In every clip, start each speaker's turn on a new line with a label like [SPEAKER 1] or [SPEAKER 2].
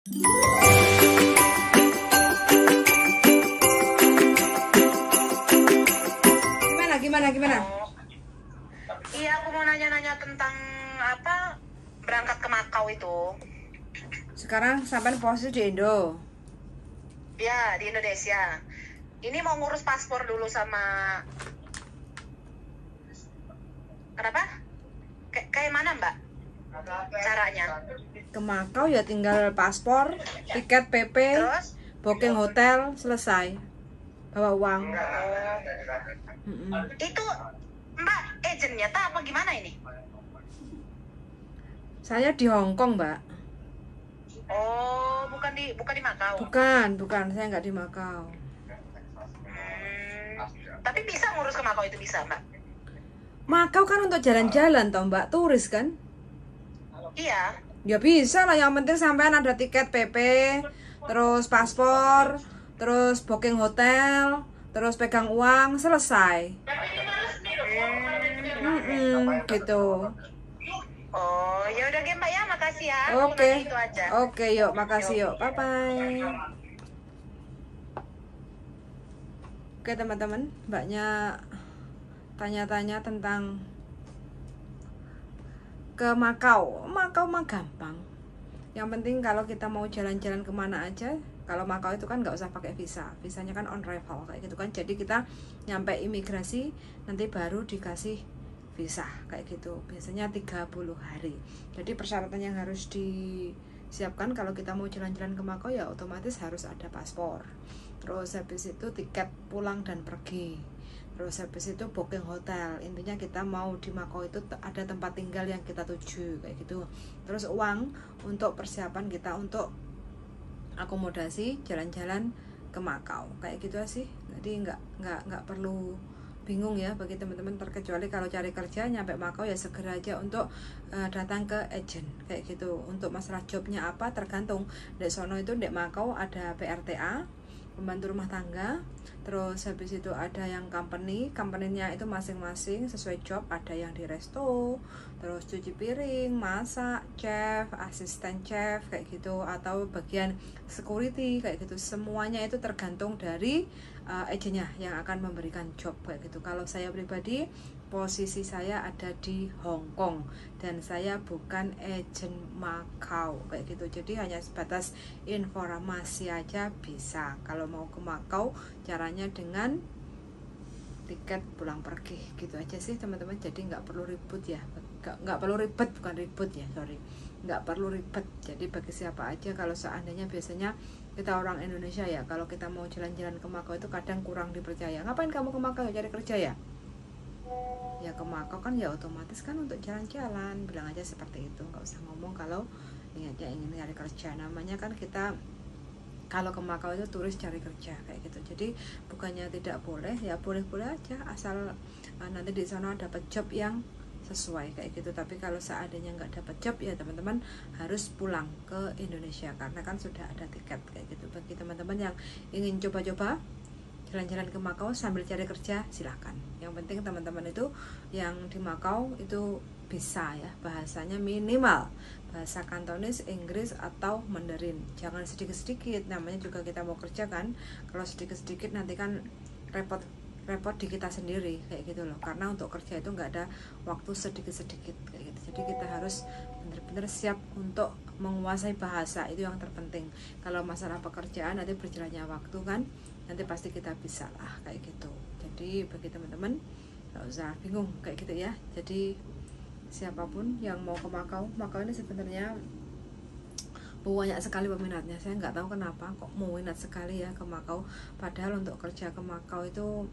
[SPEAKER 1] Gimana?
[SPEAKER 2] Iya, aku mau nanya-nanya tentang apa berangkat ke Makau itu.
[SPEAKER 1] Sekarang sampai posisi di Indo.
[SPEAKER 2] Ya, di Indonesia. Ini mau ngurus paspor dulu sama kenapa? Kayak mana, Mbak? Caranya?
[SPEAKER 1] Ke Makau ya tinggal paspor, tiket PP,
[SPEAKER 2] Terus?
[SPEAKER 1] booking hotel, selesai. Bawa uang.
[SPEAKER 2] Itu Mbak agentnya tak apa gimana ini?
[SPEAKER 1] Saya di Hong Kong, Mbak.
[SPEAKER 2] Oh, bukan di Makau.
[SPEAKER 1] Bukan, saya nggak di Makau.
[SPEAKER 2] Tapi bisa ngurus ke Makau itu bisa, Mbak?
[SPEAKER 1] Makau kan untuk jalan-jalan toh, Mbak, turis kan?
[SPEAKER 2] Iya.
[SPEAKER 1] Ya bisa lah, yang penting sampean ada tiket PP, terus paspor, terus booking hotel, terus pegang uang, selesai. Gitu.
[SPEAKER 2] Oh, ya udah Mbak ya, makasih ya.
[SPEAKER 1] Oke.
[SPEAKER 2] Itu aja.
[SPEAKER 1] Oke, yuk, makasih yuk. Bye bye. Oke, teman-teman, Mbaknya tanya-tanya tentang ke Makau. Makau mah gampang. Yang penting kalau kita mau jalan-jalan kemana aja, kalau Makau itu kan nggak usah pakai visa, visanya kan on arrival kayak gitu kan. Jadi kita nyampe imigrasi nanti baru dikasih visa kayak gitu. Biasanya 30 hari. Jadi persyaratan yang harus disiapkan kalau kita mau jalan-jalan ke Makau ya otomatis harus ada paspor. Terus habis itu tiket pulang dan pergi. Terus habis itu booking hotel. Intinya kita mau di Makau itu ada tempat tinggal yang kita tuju kayak gitu. Terus uang untuk persiapan kita untuk akomodasi jalan-jalan ke Makau kayak gitu sih. Jadi nggak perlu bingung ya bagi teman-teman, terkecuali kalau cari kerja nyampe Makau ya segera aja untuk datang ke agent kayak gitu. Untuk masalah jobnya apa tergantung. Di sono itu di Makau ada PRTA, pembantu rumah tangga. Terus habis itu ada yang company-nya itu masing-masing sesuai job. Ada yang di resto, terus cuci piring, masak, chef, asisten chef kayak gitu, atau bagian security kayak gitu. Semuanya itu tergantung dari agennya yang akan memberikan job kayak gitu. Kalau saya pribadi, posisi saya ada di Hong Kong dan saya bukan agent Makau kayak gitu. Jadi hanya sebatas informasi aja bisa. Kalau mau ke Makau caranya dengan tiket pulang pergi gitu aja sih teman-teman. Jadi nggak perlu ribut ya, nggak perlu ribet, bukan ribut ya, sorry, nggak perlu ribet. Jadi bagi siapa aja, kalau seandainya biasanya kita orang Indonesia ya, kalau kita mau jalan-jalan ke Makau itu kadang kurang dipercaya. Ngapain kamu ke Makau, cari kerja ya? Ya ke Makau kan ya otomatis kan untuk jalan-jalan, bilang aja seperti itu, nggak usah ngomong kalau niatnya ingin cari kerja. Namanya kan kita kalau ke Makau itu turis cari kerja kayak gitu. Jadi bukannya tidak boleh, ya boleh-boleh aja asal nanti di sana dapat job yang sesuai kayak gitu. Tapi kalau seandainya nggak dapat job ya teman-teman harus pulang ke Indonesia karena kan sudah ada tiket kayak gitu. Bagi teman-teman yang ingin coba-coba jalan-jalan ke Makau sambil cari kerja silahkan. Yang penting teman-teman itu yang di Makau itu bisa ya bahasanya, minimal bahasa Kantonis, Inggris atau Mandarin. Jangan sedikit-sedikit, namanya juga kita mau kerja kan. Kalau sedikit-sedikit nanti kan repot di kita sendiri kayak gitu loh. Karena untuk kerja itu nggak ada waktu sedikit-sedikit kayak gitu. Jadi kita harus benar-benar siap untuk menguasai bahasa, itu yang terpenting. Kalau masalah pekerjaan nanti berjalannya waktu kan, nanti pasti kita bisa lah kayak gitu. Jadi bagi teman-teman nggak usah bingung kayak gitu ya. Jadi siapapun yang mau ke Makau ini sebenarnya banyak sekali peminatnya. Saya nggak tahu kenapa kok mau minat sekali ya ke Makau. Padahal untuk kerja ke Makau itu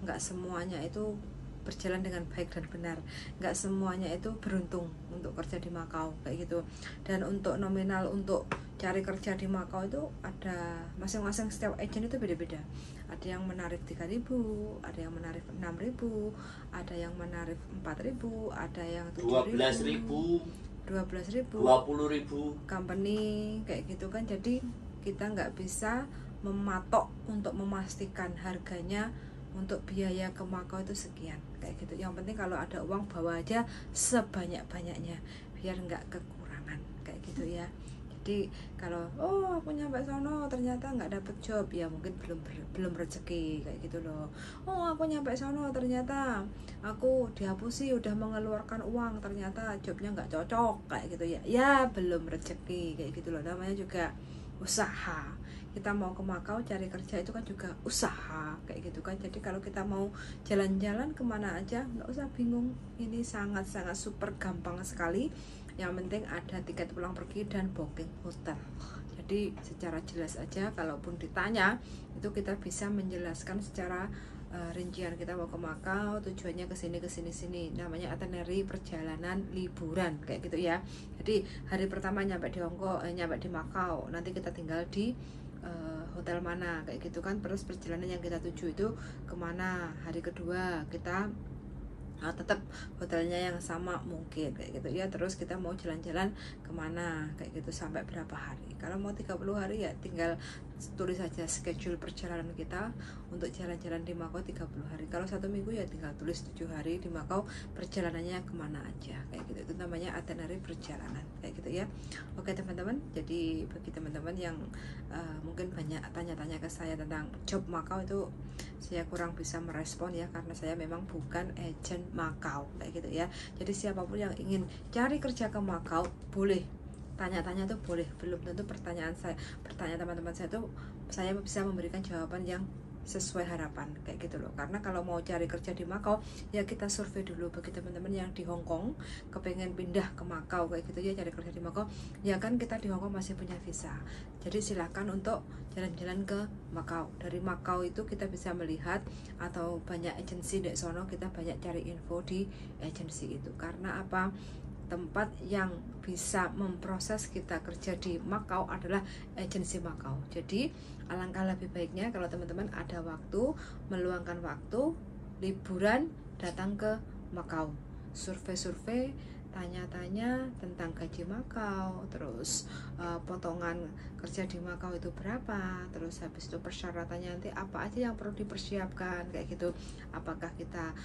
[SPEAKER 1] nggak semuanya itu berjalan dengan baik dan benar. Nggak semuanya itu beruntung untuk kerja di Makau kayak gitu. Dan untuk nominal untuk cari kerja di Makau itu ada masing-masing, setiap agent itu beda-beda. Ada yang menarik 3.000, ada yang menarik 6.000, ada yang menarik 4.000, ada yang
[SPEAKER 3] 12.000, 20.000
[SPEAKER 1] company kayak gitu kan. Jadi kita nggak bisa mematok untuk memastikan harganya untuk biaya ke Makau itu sekian kayak gitu. Yang penting kalau ada uang bawa aja sebanyak-banyaknya biar nggak kekurangan kayak gitu ya. Jadi kalau aku nyampe sono ternyata nggak dapet job, ya mungkin belum rezeki kayak gitu loh. Aku nyampe sono ternyata aku dihapusi, udah mengeluarkan uang, ternyata jobnya nggak cocok kayak gitu ya belum rezeki kayak gitu loh. Namanya juga usaha. Kita mau ke Makau cari kerja itu kan juga usaha kayak gitu kan. Jadi kalau kita mau jalan-jalan kemana aja nggak usah bingung, ini sangat-sangat super gampang sekali. Yang penting ada tiket pulang pergi dan booking hotel. Jadi secara jelas aja, kalaupun ditanya itu kita bisa menjelaskan secara rincian. Kita mau ke Makau, tujuannya ke sini. Namanya itinerary perjalanan liburan kayak gitu ya. Jadi hari pertama nyampe di nyampe di Makau, nanti kita tinggal di hotel mana kayak gitu kan. Terus perjalanan yang kita tuju itu kemana. Hari kedua kita tetap hotelnya yang sama mungkin kayak gitu ya. Terus kita mau jalan-jalan kemana kayak gitu, sampai berapa hari. Kalau mau 30 hari ya tinggal tulis saja schedule perjalanan kita untuk jalan-jalan di Makau 30 hari. Kalau 1 minggu ya tinggal tulis 7 hari di Makau perjalanannya kemana aja kayak gitu. Itu namanya itinerary perjalanan kayak gitu ya. Oke teman-teman, jadi bagi teman-teman yang mungkin banyak tanya-tanya ke saya tentang job Makau, itu saya kurang bisa merespon ya, karena saya memang bukan agent Makau kayak gitu ya. Jadi siapapun yang ingin cari kerja ke Makau boleh tanya-tanya tuh boleh, belum tentu pertanyaan teman-teman saya tuh saya bisa memberikan jawaban yang sesuai harapan kayak gitu loh. Karena kalau mau cari kerja di Makau ya kita survei dulu. Bagi teman-teman yang di Hong Kong kepengen pindah ke Makau kayak gitu ya, cari kerja di Makau ya kan, kita di Hong Kong masih punya visa. Jadi silahkan untuk jalan-jalan ke Makau. Dari Makau itu kita bisa melihat, atau banyak agensi di sono, kita banyak cari info di agensi itu. Karena apa? Tempat yang bisa memproses kita kerja di Makau adalah agensi Makau. Jadi alangkah lebih baiknya kalau teman-teman ada waktu, meluangkan waktu liburan, datang ke Makau, survei-survei, tanya-tanya tentang gaji Makau, terus potongan kerja di Makau itu berapa, terus habis itu persyaratannya nanti apa aja yang perlu dipersiapkan kayak gitu. Apakah kita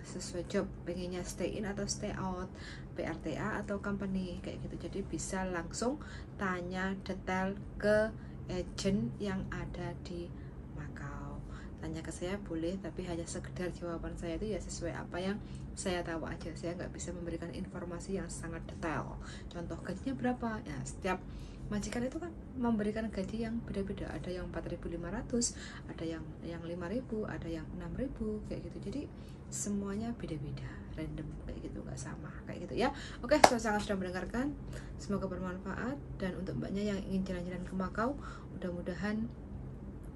[SPEAKER 1] sesuai job, pengennya stay in atau stay out, PRTA atau company kayak gitu. Jadi bisa langsung tanya detail ke agent yang ada di Makau. Tanya ke saya boleh, tapi hanya sekedar jawaban saya itu ya sesuai apa yang saya tahu aja. Saya nggak bisa memberikan informasi yang sangat detail. Contoh gajinya berapa? Ya setiap majikan itu kan memberikan gaji yang beda-beda. Ada yang 4.500, ada yang 5.000, ada yang 6.000 kayak gitu. Jadi semuanya beda-beda, random kayak gitu, nggak sama kayak gitu ya. Oke, saya sangat sudah mendengarkan, semoga bermanfaat. Dan untuk mbaknya yang ingin jalan-jalan ke Makau, mudah-mudahan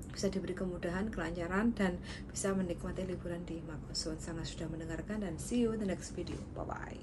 [SPEAKER 1] bisa diberi kemudahan, kelancaran, dan bisa menikmati liburan di Makau. Sangat sudah mendengarkan, dan see you in the next video. Bye bye.